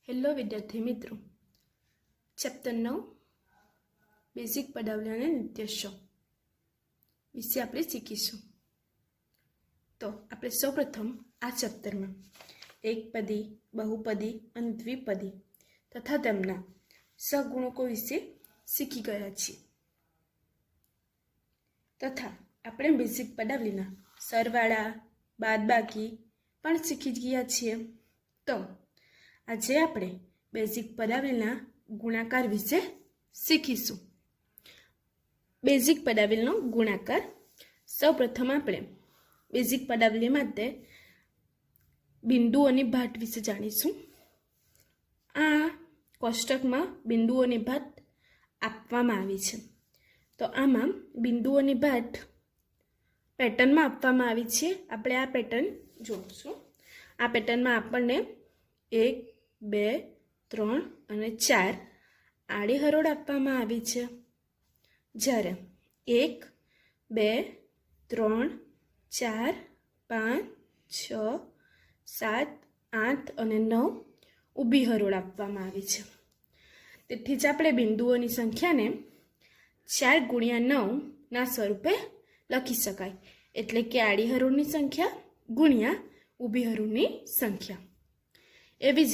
Hello વિદ્યાર્થી મિત્રો, chapter 9 basic પદાવલી અને નિર્દેશો વિશે આપણે શીખીશું. તો આપણે સૌપ્રથમ આ ચેપ્ટરમાં એકપદી, બહુપદી અને દ્વિપદી તથા તેમના સહગુણકો વિશે શીખી ગયા છીએ. તથા આપણે બેઝિક પદાવલીના સરવાળા, બાદબાકી પણ શીખી ગયા છીએ. તો આજે આપણે બેઝિક પદાવલીના ગુણાકાર વિશે શીખીશું. બેઝિક પદાવલીનો ગુણાકાર. સૌપ્રથમ આપણે બેઝિક પદાવલી માટે બિંદુઓની ભાત વિશે જાણીશું. આ કોષ્ટકમાં બિંદુઓની ભાત આપવામાં આવી છે. તો આમાં બિંદુઓની ભાત પેટર્નમાં આપવામાં આવી છે. આપણે આ પેટર્ન જોઈશું. આ પેટર્નમાં આપણને 1, 2, 3 અને 4 આડી હરોળ આપવામાં આવી છે. જ્યારે 1, 2, 3, 4, 5, 6, 7, 8 અને 9 ઊભી હરોળ આપવામાં આવી છે. તેથી જ આપણે બિંદુઓની સંખ્યાને 4 ગુણ્યા 9 ના સ્વરૂપે લખી શકાય. એટલે કે આડી હરોળની સંખ્યા ગુણ્યા ઊભી હરોળની સંખ્યા. એવી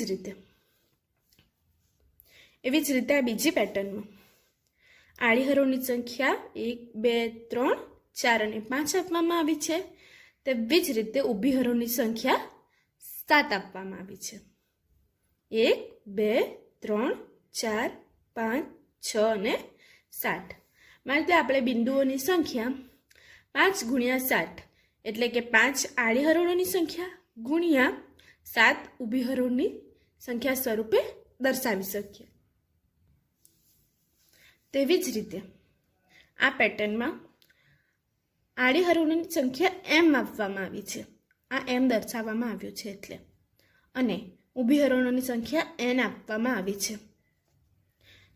જ રીતે આ બીજી પેટર્નમાં આડી હરોળની સંખ્યા 1, 2, 3, 4 અને 5 આપવામાં આવી છે. તેવી જ રીતે ઊભી હરોળની સંખ્યા 7 આપવામાં આવી છે. 1, 2, 3, 4, 5, 6 અને 7. માટે આપણે બિંદુઓની સંખ્યા 5 ગુણ્યા 7 એટલે કે 5 આડી હરોળોની સંખ્યા ગુણ્યા 7 ઊભી હરોળની સંખ્યા સ્વરૂપે દર્શાવી શકીએ. તેવી જ રીતે આ પેટર્નમાં આડી હરોળની સંખ્યા m આપવામાં આવી છે. આ m દર્શાવવામાં આવ્યું છે એટલે. અને ઊભી હરોળોની સંખ્યા n આપવામાં આવી છે.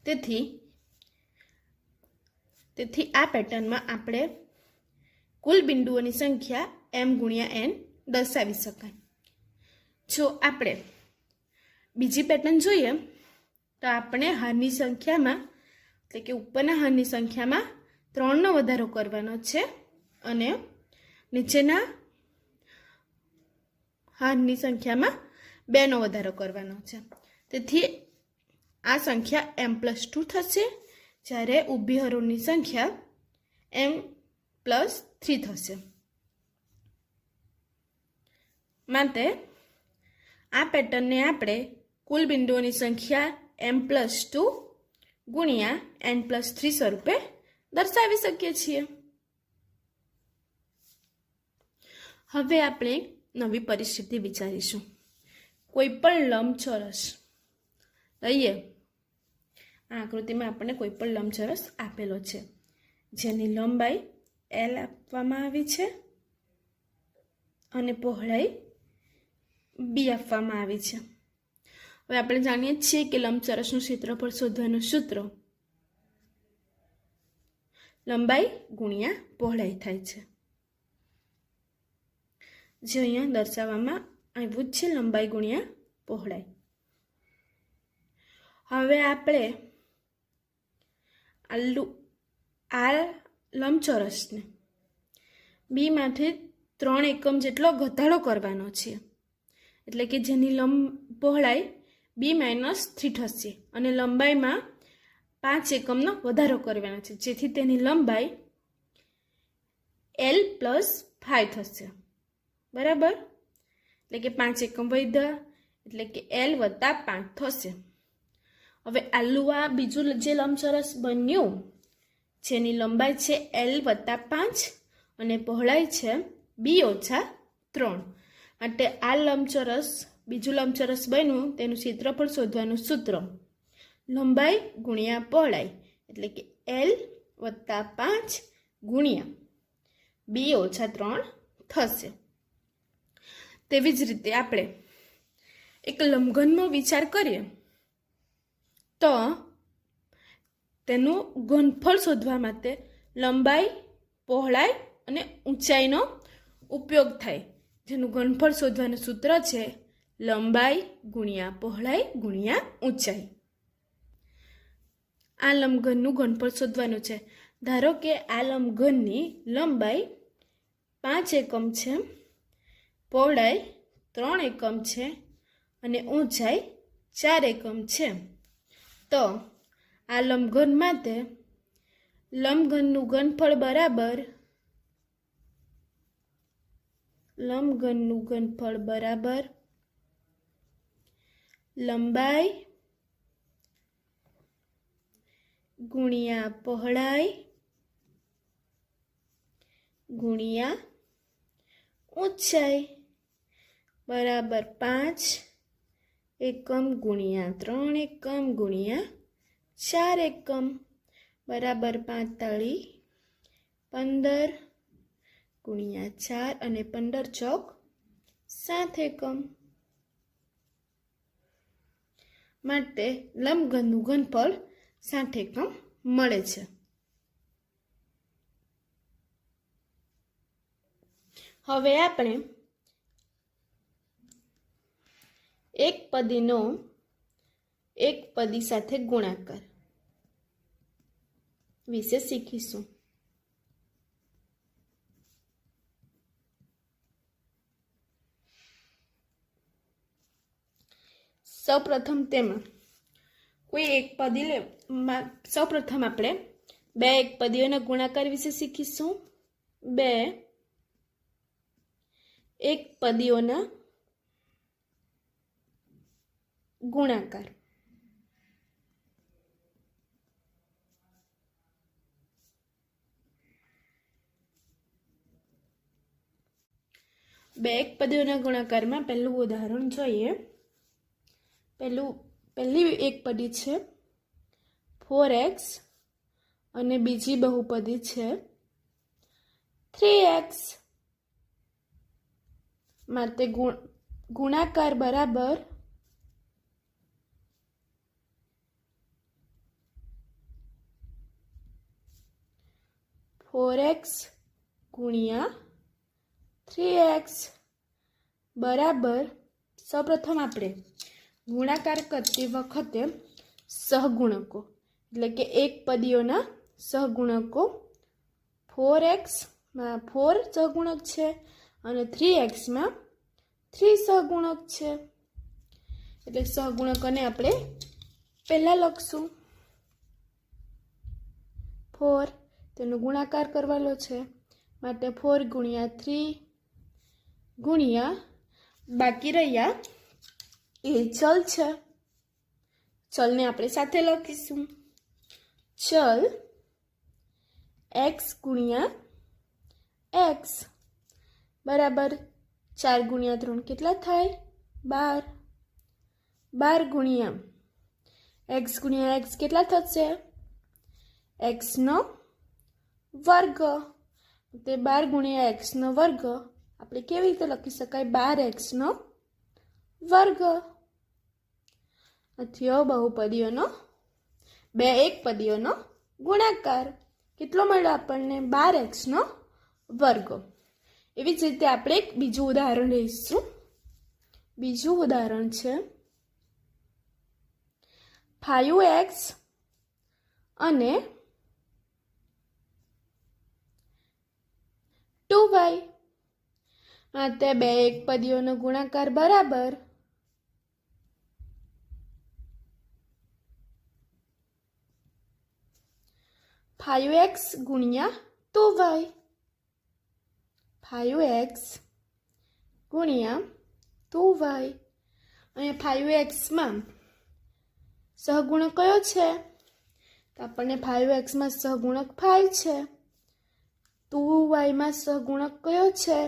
તેથી આ પેટર્નમાં આપણે કુલ બિંદુઓની સંખ્યા m ગુણ્યા n દર્શાવી શકાય. જો આપણે બીજી પેટર્ન જોઈએ તો આપણે હારની સંખ્યામાં એટલે કે ઉપરના હારની સંખ્યામાં 3નો વધારો કરવાનો છે અને નીચેના હારની સંખ્યામાં 2નો વધારો કરવાનો છે. તેથી આ સંખ્યા m+2 થશે, જ્યારે ઊભી હરોળની સંખ્યા m+3 થશે. માટે આ પેટર્નને આપણે કુલ બિંદુઓની સંખ્યા m+2 ગુણ્યા n+3 સ્વરૂપે દર્શાવી શકીએ છીએ. હવે આપણે નવી પરિસ્થિતિ વિચારીશું. કોઈ પણ લંબચોરસ લઈએ. આ આકૃતિમાં આપણને કોઈ પણ લંબચોરસ આપેલો છે, જેની લંબાઈ L આપવામાં આવી છે અને પહોળાઈ B આપવામાં આવી છે. હવે આપણે જાણીએ છીએ કે લંબચોરસનું ક્ષેત્રફળ શોધવાનું સૂત્ર લંબાઈ ગુણ્યા પહોળાઈ થાય છે, જે અહીંયા દર્શાવવામાં આવ્યું છે, લંબાઈ ગુણ્યા પહોળાઈ. હવે આપણે આ લંબચોરસને B માંથી 3 એકમ જેટલો ઘટાડો કરવાનો છે. એટલે કે જેની પહોળાઈ B-3 થશે અને લંબાઈમાં 5 એકમનો વધારો કરવાનો છે, જેથી તેની લંબાઈ L+5 થશે. બરાબર? એટલે કે 5 એકમ વધ્યા એટલે કે L+5 થશે. હવે આ બીજું જે લંબચોરસ બન્યું, જેની લંબાઈ છે L+5 અને પહોળાઈ છે B-3. માટે આ બીજું લંબચોરસ બન્યું, તેનું ક્ષેત્રફળ શોધવાનું સૂત્ર લંબાઈ ગુણ્યા પહોળાઈ એટલે કે L+5 ગુણ્યા B-3 થશે. તેવી જ રીતે આપણે એક લંબઘનનો વિચાર કરીએ તો તેનું ઘનફળ શોધવા માટે લંબાઈ, પહોળાઈ અને ઊંચાઈનો ઉપયોગ થાય, જેનું ઘનફળ શોધવાનું સૂત્ર છે લંબાઈ ગુણ્યા પહોળાઈ ગુણ્યા ઊંચાઈ. આ લંબઘનનું ઘનફળ શોધવાનું છે. ધારો કે આ લંબઘનની લંબાઈ 5 એકમ છે, પહોળાઈ 3 એકમ છે અને ઊંચાઈ 4 એકમ છે. તો આ લંબઘન માટે લંબઘનનું ઘનફળ બરાબર લંબાઈ ગુણ્યા પહોળાઈ ગુણ્યા ઊંચાઈ બરાબર 5 એકમ ગુણ્યા 3 એકમ ગુણ્યા 4 એકમ બરાબર 45 15 ગુણ્યા 4 અને 15 ચોક 7 એકમ. માટે લંબઘનનું ઘનફળ 60 એકમ મળે છે. હવે આપણે એક પદીનો એક પદી સાથે ગુણાકાર વિશે શીખીશું. સૌપ્રથમ તેમાં કોઈ એક પદી સૌપ્રથમ આપણે બે એક પદીઓના ગુણાકાર વિશે શીખીશું. બે એક પદીઓના ગુણાકાર. બે એક પદીઓના ગુણાકારમાં પહેલું ઉદાહરણ જોઈએ. પહેલી એક પદી છે 4x અને બીજી બહુપદી છે 3x. માટે ગુણાકાર બરાબર x ગુણ્યા 3x બરાબર સૌપ્રથમ આપણે ગુણાકાર કરતી વખતે સહગુણકો એટલે કે એક પદીઓના સહગુણકો 4x માં 4 સહગુણક છે અને 3x માં 3 સહગુણક છે. એટલે સહગુણકોને આપણે પહેલા લખશું 4, તેનો ગુણાકાર કરવાનો છે માટે 4 ગુણ્યા 3 ગુણ્યા બાકી રહ્યા એ ચલ છે. ચલને આપણે સાથે લખીશું. ચલ x ગુણ્યા x બરાબર 4 ગુણ્યા 3 કેટલા થાય 12. 12 ગુણ્યા x કેટલા થશે x નો વર્ગ. તે 12 ગુણ્યા x નો વર્ગ આપણે કેવી રીતે લખી શકાય 12x નો વર્ગ. થયો બહુપદીઓનો બે એક પદીઓનો ગુણાકાર. કેટલો મળ્યો આપણને 12x નો વર્ગ. એવી જ રીતે આપણે એક બીજું ઉદાહરણ લઈશું. બીજું ઉદાહરણ છે 5x અને 2y. માટે બે એક પદીઓનો ગુણાકાર બરાબર 5x ગુણ્યા 2y. 5x ગુણ્યા 2y. અહીંયા 5x માં સહગુણક કયો છે તો આપણને 5x માં સહગુણક 5 છે. 2y માં સહગુણક કયો છે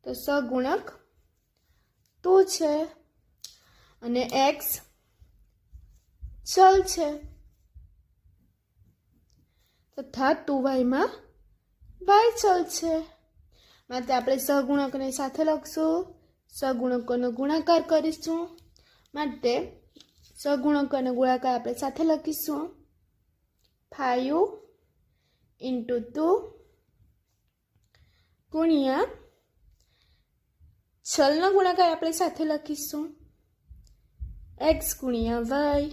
તો સહગુણક 2 છે અને x ચલ છે તથા 2y માં y ચલ છે. માટે આપણે સહગુણકને સાથે લખશું. સહગુણકોનો ગુણાકાર કરીશું માટે સહગુણકોનો ગુણાકાર આપણે સાથે લખીશું. 5 × 2 ગુણ્યા ચલનો ગુણાકાર આપણે સાથે લખીશું x ગુણ્યા y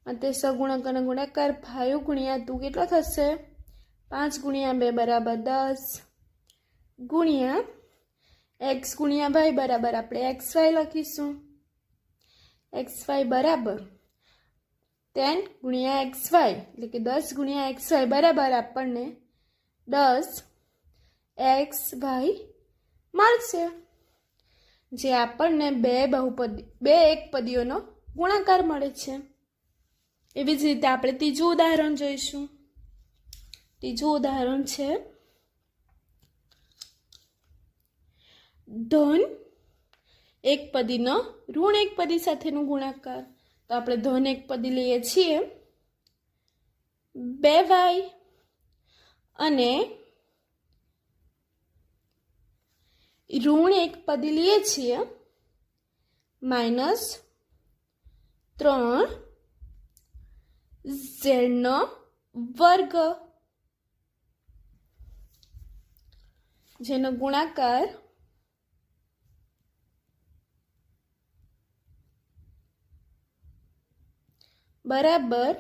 અને સગુણકનો ગુણાકાર 5 ગુણ્યા 2 કેટલો થશે 5 ગુણ્યા 2 બરાબર 10 ગુણ્યા x ગુણ્યા y બરાબર આપણે xy લખીશું xy બરાબર 10 ગુણ્યા xy એટલે કે 10 ગુણ્યા xy બરાબર આપણને 10 xy મળશે જે આપણને બે એકપદીઓનો ગુણાકાર મળે છે। એવી જ રીતે આપણે ત્રીજું ઉદાહરણ જોઈશું। ત્રીજું ઉદાહરણ છે ધન એકપદીનો ઋણ એકપદી સાથેનું ગુણાકાર। તો આપણે ધન એકપદી લઈએ છીએ 2y અને ઋણ એકપદી લઈએ છીએ -3z નો વર્ગ જેનો ગુણાકાર બરાબર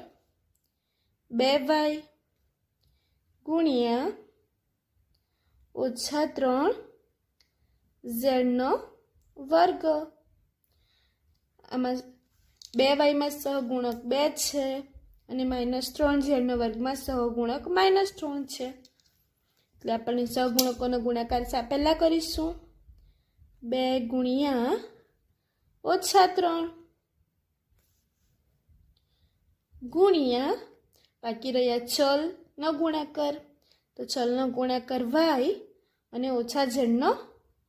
2y ગુણ્યા -3z નો વર્ગ। આમાં 2y માં સહગુણક 2 છે અને -3z નો વર્ગમાં સહગુણક -3 છે એટલે આપણે સહગુણકોનો ગુણાકાર પહેલા કરીશું 2 ગુણ્યા -3 ગુણ્યા બાકી રહ્યા ચલનો ગુણાકાર। તો ચલનો ગુણાકાર y અને -z નો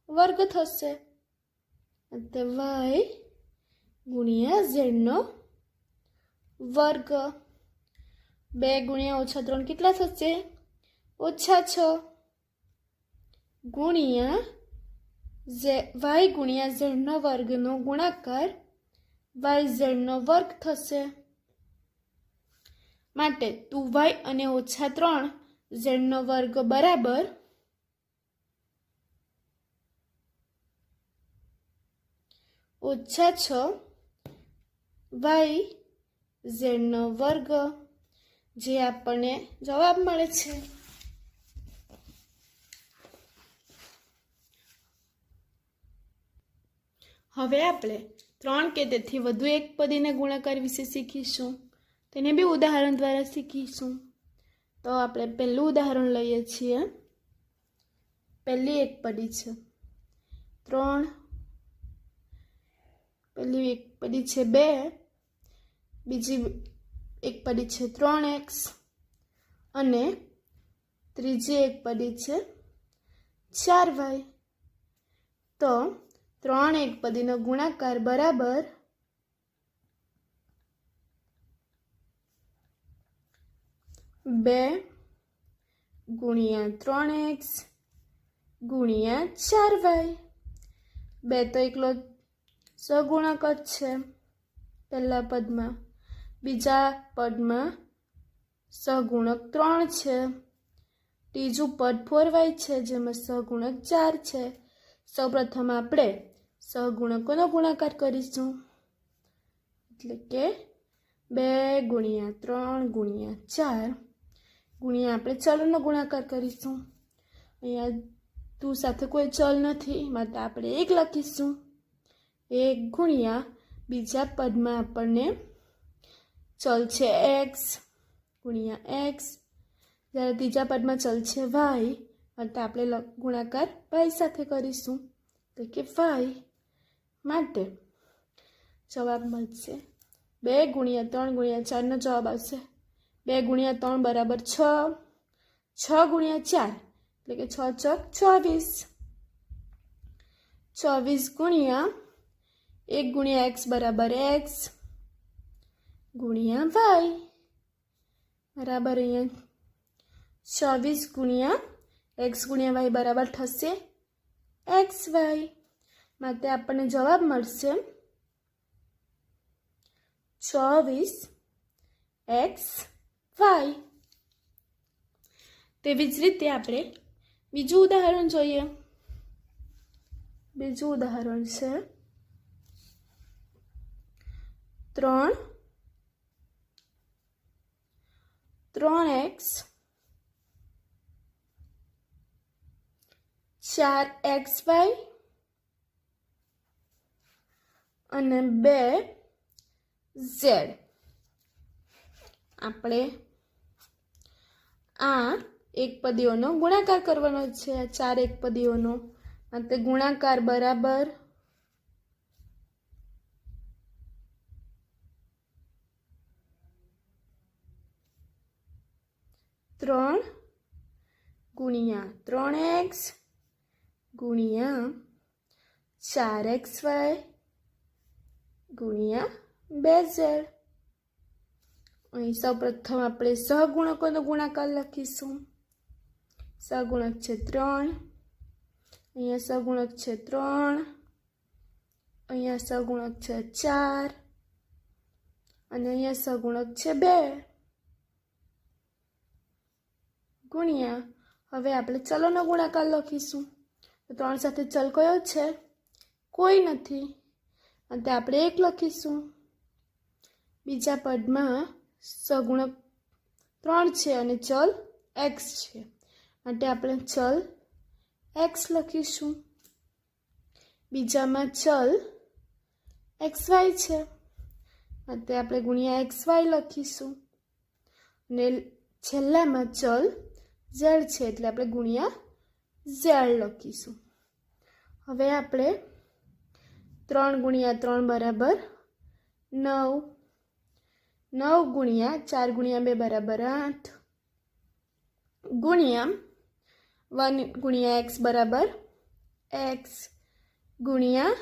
વર્ગ થશે એટલે y ગુણ્યા z નો વર્ગ 2 ગુણ્યા -3 કેટલા થશે -6 ગુણ્યા y ગુણ્યા z નો વર્ગનો ગુણાકાર yz નો વર્ગ થશે માટે 2y અને -3z નો વર્ગ બરાબર -6 yz નો વર્ગ જે આપણને જવાબ મળે છે। હવે આપણે 3 કે તેથી વધુ એકપદીના ગુણાકાર વિશે શીખીશું। તેને બી ઉદાહરણ દ્વારા શીખીશું। તો આપણે પહેલું ઉદાહરણ લઈએ છીએ। પહેલી એકપદી છે 3, પહેલી એકપદી છે 2, બીજી એકપદી છે 3x અને ત્રીજી એકપદી છે 4y। તો 3 એકપદીનો ગુણાકાર બરાબર 2 ગુણ્યા 3x ગુણ્યા 4y। 2 તો એકલો સગુણક જ છે પહેલા પદમાં, બીજા પદમાં સગુણક 3 છે, ત્રીજું પદ 4y છે જેમાં સગુણક 4 છે। સૌપ્રથમ આપણે સહગુણકોનો ગુણાકાર કરીશું એટલે કે 2 ગુણ્યા 3 ગુણ્યા 4 ગુણ્યા આપણે ચલનો ગુણાકાર કરીશું। અહીંયા 2 સાથે કોઈ ચલ નથી માટે આપણે 1 લખીશું। 1 ગુણ્યા બીજા પદમાં આપણને ચલ છે x ગુણ્યા x, જ્યારે ત્રીજા પદમાં ચલ છે y માટે આપણે ગુણાકાર y સાથે કરીશું એટલે કે y માટે જવાબ મળશે 2 ગુણ્યા 3 ગુણ્યા 4 નો જવાબ આવશે 2 ગુણ્યા 3 બરાબર 6, 6 ગુણ્યા 4 એટલે કે 6 ચોક 24, 24 ગુણ્યા 1 ગુણ્યા x બરાબર x ગુણ્યા y બરાબર અહીંયા 24 ગુણ્યા x ગુણ્યા y બરાબર થશે xy માટે આપણને જવાબ મળશે 24xy। તેવી જ રીતે આપણે બીજું ઉદાહરણ જોઈએ। બીજું ઉદાહરણ છે 3x 4xy અને 2z. આપણે આ એકપદીઓનો ગુણાકાર કરવાનો છે. આ 4 એકપદીઓનો માટે ગુણાકાર બરાબર 3 ગુણ્યા 3x ગુણ્યા 4xy ગુણ્યા 2z. અહીં સૌપ્રથમ આપણે સહગુણકોનો ગુણાકાર લખીશું. સહગુણક છે 3, અહીંયા સહગુણક છે 3, અહીંયા સહગુણક છે 4 અને અહીંયા સહગુણક છે 2 ગુણ્યા. હવે આપણે ચલોનો ગુણાકાર લખીશું. તો 3 સાથે ચલ કયો છે? કોઈ નથી, અને આપણે 1 લખીશું. બીજા પદમાં સહગુણક 3 છે અને ચલ x છે, માટે આપણે ચલ x લખીશું. બીજામાં ચલ xy છે, માટે આપણે ગુણ્યા xy લખીશું. અને છેલ્લામાં ચલ z છે, એટલે આપણે ગુણ્યા z લખીશું. હવે આપણે 3 ગુણ્યા 3 બરાબર 9, 9 ગુણ્યા 4 ગુણ્યા 2 બરાબર 8, ગુણ્યા 1 ગુણ્યા x બરાબર x, ગુણ્યા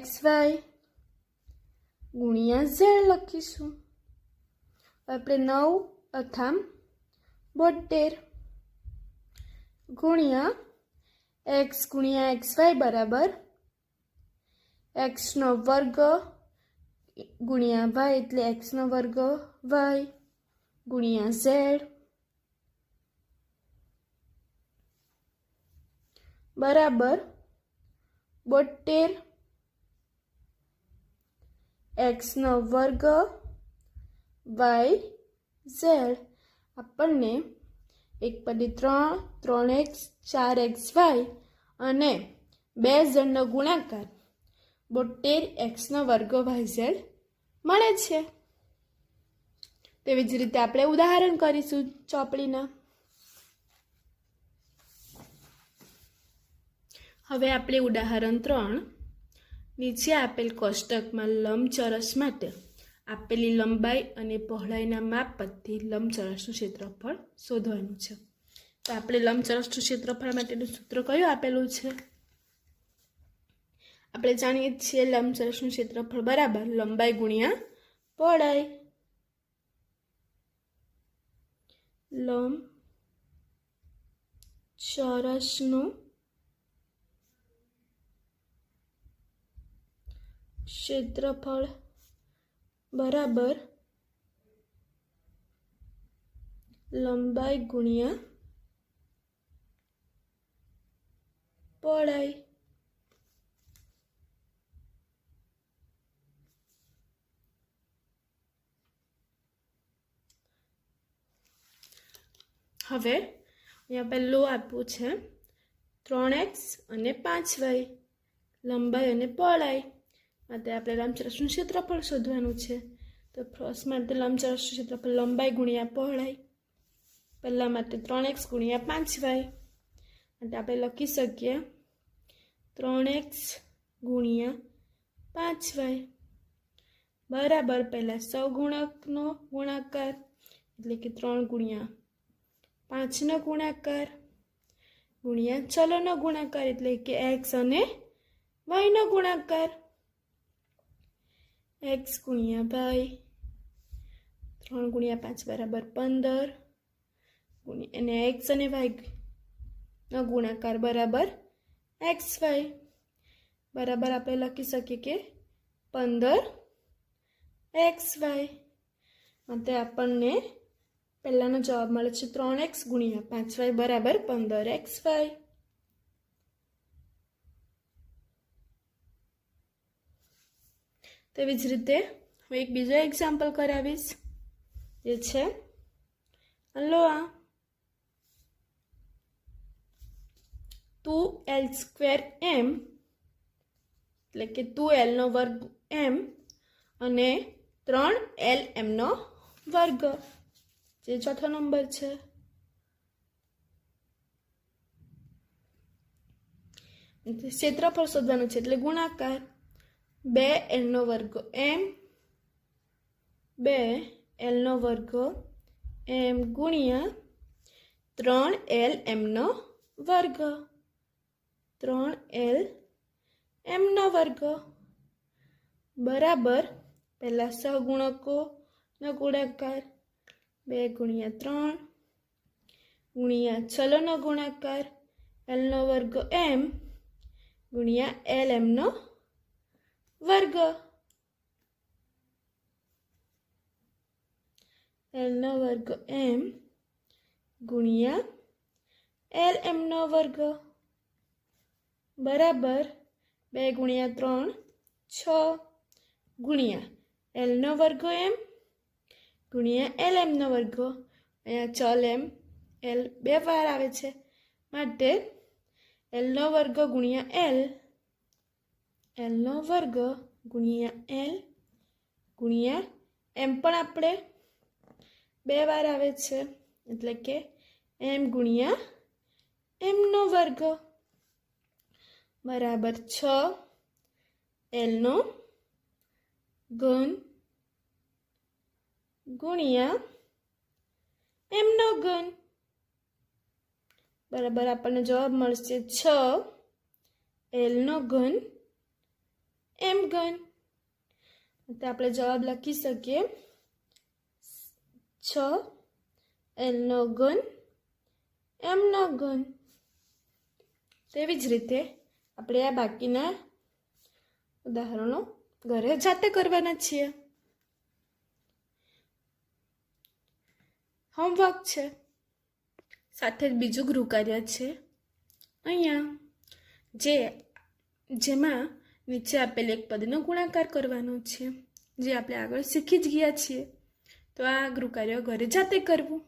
xy ગુણ્યા z લખીશું. આપણે 9 અથામ 72 ગુણ્યા x ગુણ્યા xy બરાબર x નો વર્ગ ગુણ્યા y એટલે x નો વર્ગ y ગુણ્યા z બરાબર 72 x નો વર્ગ y z. આપણને એકપદી 3, 3x 4xy અને 2z નો ગુણાકાર 72x નો વર્ગ yz મળે છે. તેવી જ રીતે આપણે ઉદાહરણ કરીશું ચોપડીના. હવે આપણે ઉદાહરણ 3 નીચે આપેલ કોષ્ટકમાં લંબચોરસ માટે આપેલી લંબાઈ અને પહોળાઈના માપ પરથી લંબચોરસનું ક્ષેત્રફળ શોધવાનું છે. તો આપણે લંબચોરસનું ક્ષેત્રફળ માટેનું સૂત્ર કયું આપેલું છે? આપણે જાણીએ છીએ લંબચોરસનું ક્ષેત્રફળ બરાબર લંબાઈ ગુણ્યા પહોળાઈ. લંબચોરસનું ક્ષેત્રફળ બરાબર લંબાઈ ગુણ્યા પહોળાઈ. હવે અહીંયા પહેલું આપ્યું છે 3x અને 5y લંબાઈ અને પહોળાઈ માટે આપણે લંબચોરસનું ક્ષેત્રફળ શોધવાનું છે. તો ફર્સ્ટ માટે લંબચોરસનું ક્ષેત્રફળ લંબાઈ ગુણ્યા પહોળાઈ. પહેલા માટે 3x ગુણ્યા 5y માટે આપણે લખી શકીએ 3x ગુણ્યા 5y બરાબર પહેલા સહગુણકનો ગુણાકાર એટલે કે 3 ગુણ્યા 5 નો ગુણાકાર ગુણ્યા ચલોનો ગુણાકાર એટલે કે x અને y નો ગુણાકાર. x ગુણ્યા y 3 ગુણ્યા 5 બરાબર 15 અને x અને y નો ગુણાકાર બરાબર xy બરાબર આપણે લખી શકીએ કે 15xy. માટે આપણને પહેલાનો જવાબ મળે છે 3x ગુણ્યા 5y બરાબર 15xy. તેવી જ રીતે હું એક બીજો એક્ઝામ્પલ કરાવીશ, જે છે લો આ 2l²m એટલે કે 2l² અને 3lm², જે ચોથો નંબર છે. ક્ષેત્રફળ શોધવાનું છે એટલે ગુણાકાર 2l² m ગુણ્યા 3lm², 3lm² બરાબર પહેલા સહગુણકોનો ગુણાકાર 2 ગુણ્યા 3 ગુણ્યા ચલોનો ગુણાકાર l² m ગુણ્યા lm², l² m ગુણ્યા lm² બરાબર 2 ગુણ્યા 3 6 ગુણ્યા l² m ગુણ્યા lm². અહીંયા ચલ m l 2 વાર આવે છે માટે l² ગુણ્યા l, l² ગુણ્યા l ગુણ્યા m પણ આપણે 2 વાર આવે છે એટલે કે m ગુણ્યા m² બરાબર 6 lનો ઘન ગુણ્યા mનો ઘન બરાબર આપણને જવાબ મળશે 6 lનો ઘન m ઘન. તો આપણે જવાબ લખી શકીએ 6 lનો ઘન mનો ઘન. તેવી જ રીતે આપણે આ બાકીના ઉદાહરણો ઘરે જાતે કરવાના છીએ. હોમવર્ક છે, સાથે જ બીજું ગૃહકાર્ય છે અહીંયા, જેમાં નીચે આપેલ એક પદનો ગુણાકાર કરવાનો છે, જે આપણે આગળ શીખી જ ગયા છીએ. તો આ ગૃહકાર્ય ઘરે જાતે કરવું.